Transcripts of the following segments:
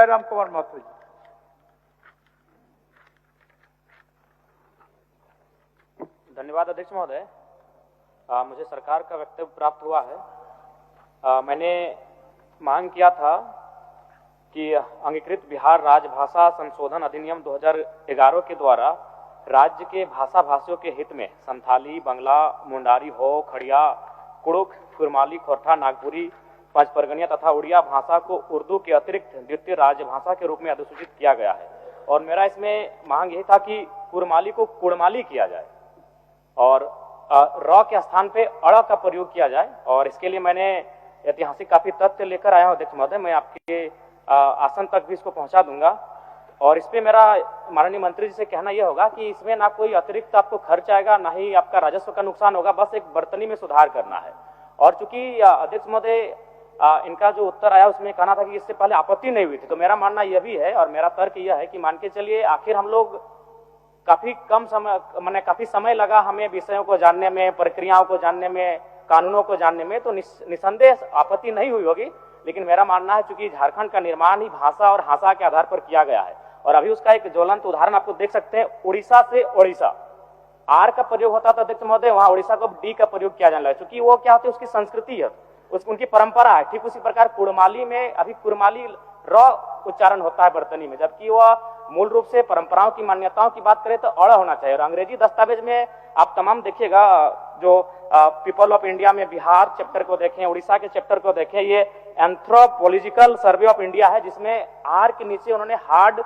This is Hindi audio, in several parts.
जयराम कुमार महतो जी। धन्यवाद अध्यक्ष महोदय। मुझे सरकार का वक्तव्य प्राप्त हुआ है। मैंने मांग किया था कि अंगीकृत बिहार राजभाषा संशोधन अधिनियम 2011 के द्वारा राज्य के भाषा भाषियों के हित में संथाली, बंगला, मुंडारी, हो, खड़िया, कुड़ुख, कुरमाली, खोरठा, नागपुरी, पांच परगनिया तथा उड़िया भाषा को उर्दू के अतिरिक्त द्वितीय राजभाषा के रूप में अधिसूचित किया गया है। और मेरा इसमें मांग यही था कि कुरमाली को कुड़माली किया जाए और र के स्थान पे अड़ का प्रयोग किया जाए। और इसके लिए मैंने ऐतिहासिक काफी तथ्य लेकर आया हूं अध्यक्ष महोदय, मैं आपके आसन तक भी इसको पहुंचा दूंगा। और इसमें मेरा माननीय मंत्री जी से कहना यह होगा कि इसमें ना कोई अतिरिक्त आपको खर्च आएगा, ना ही आपका राजस्व का नुकसान होगा, बस एक बर्तनी में सुधार करना है। और चूंकि अध्यक्ष महोदय इनका जो उत्तर आया उसमें कहना था कि इससे पहले आपत्ति नहीं हुई थी, तो मेरा मानना यह भी है और मेरा तर्क यह है कि मान के चलिए आखिर हम लोग काफी कम समय, मैंने काफी समय लगा हमें विषयों को जानने में, प्रक्रियाओं को जानने में, कानूनों को जानने में, तो निसंदेह आपत्ति नहीं हुई होगी। लेकिन मेरा मानना है चूंकि झारखंड का निर्माण ही भाषा और हासा के आधार पर किया गया है और अभी उसका एक ज्वलंत उदाहरण आपको देख सकते हैं, उड़ीसा से ओडिशा आर का प्रयोग होता था अध्यक्ष महोदय, वहां ओडिशा को डी का प्रयोग किया जाने लगा, क्योंकि वो क्या होती है उसकी संस्कृति है, उनकी परंपरा है। ठीक उसी प्रकार कुड़माली में अभी कुरमाली र उच्चारण होता है बर्तनी में, जबकि वह मूल रूप से परंपराओं की मान्यताओं की बात करें तो अड़ होना चाहिए। और अंग्रेजी दस्तावेज में आप तमाम देखिएगा, जो पीपल ऑफ इंडिया में बिहार चैप्टर को देखें, उड़ीसा के चैप्टर को देखें, ये एंथ्रोपोलॉजिकल सर्वे ऑफ इंडिया है जिसमें आर के नीचे उन्होंने हार्ड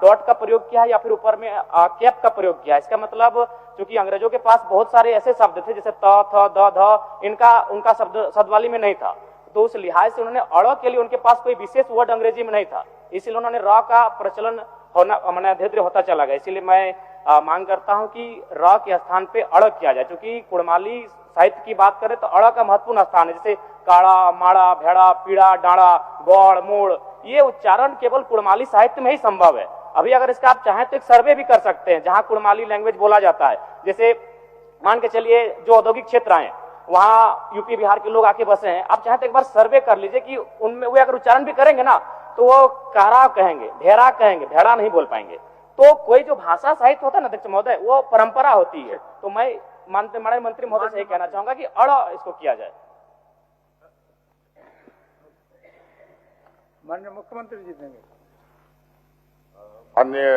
डॉट का प्रयोग किया है या फिर ऊपर में कैप का प्रयोग किया है। इसका मतलब क्योंकि अंग्रेजों के पास बहुत सारे ऐसे शब्द थे जैसे त, थ, द, ध, इनका उनका शब्दवाली में नहीं था, तो उस लिहाज से उन्होंने अड़ के लिए उनके पास कोई विशेष वर्ड अंग्रेजी में नहीं था, इसलिए उन्होंने र का प्रचलन होना मैंने धीरे धीरे होता चला गया। इसीलिए मैं मांग करता हूं कि र के स्थान पे अड़ किया जाए। क्योंकि कुड़माली साहित्य की बात करें तो अड़ का महत्वपूर्ण स्थान है, जैसे काड़ा, माड़ा, भेड़ा, पीड़ा, डाड़ा, गौड़, मोड़, ये उच्चारण केवल कुड़माली साहित्य में ही संभव है। अभी अगर इसका आप चाहें तो एक सर्वे भी कर सकते हैं जहां कुड़माली लैंग्वेज बोला जाता है। जैसे मान के चलिए जो औद्योगिक क्षेत्र आए वहां यूपी बिहार के लोग आके बसे हैं, आप चाहें तो एक बार सर्वे कर लीजिए कि उनमें वे अगर उच्चारण भी करेंगे ना तो वो कारा कहेंगे, भेड़ा कहेंगे, भेड़ा नहीं बोल पाएंगे। तो कोई जो भाषा साहित्य होता है ना अध्यक्ष महोदय, वो परंपरा होती है। तो मैं माननीय मंत्री महोदय से कहना चाहूंगा कि अड़ इसको किया जाए। माननीय मुख्यमंत्री जी देंगे। माननीय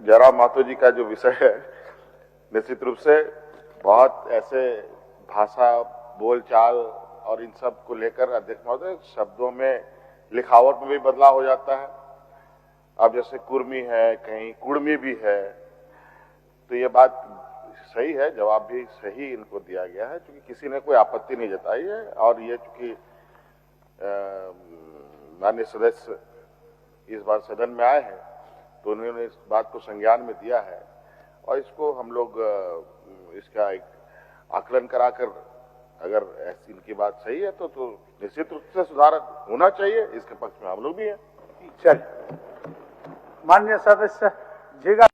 जयराम महतो जी का जो विषय है, निश्चित रूप से बहुत ऐसे भाषा, बोलचाल और इन सब को लेकर अध्यक्ष महोदय शब्दों में, लिखावट में भी बदलाव हो जाता है। अब जैसे कुर्मी है, कहीं कुड़मी भी है, तो ये बात सही है, जवाब भी सही इनको दिया गया है, क्योंकि किसी ने कोई आपत्ति नहीं जताई है। और ये चूंकि माननीय सदस्य इस बार सदन में आए हैं तो उन्होंने इस बात को संज्ञान में दिया है और इसको हम लोग इसका एक आकलन कराकर अगर ऐसी इनकी बात सही है तो निश्चित रूप से सुधार होना चाहिए, इसके पक्ष में हम लोग भी हैं। चलिए, माननीय सदस्य जीगा।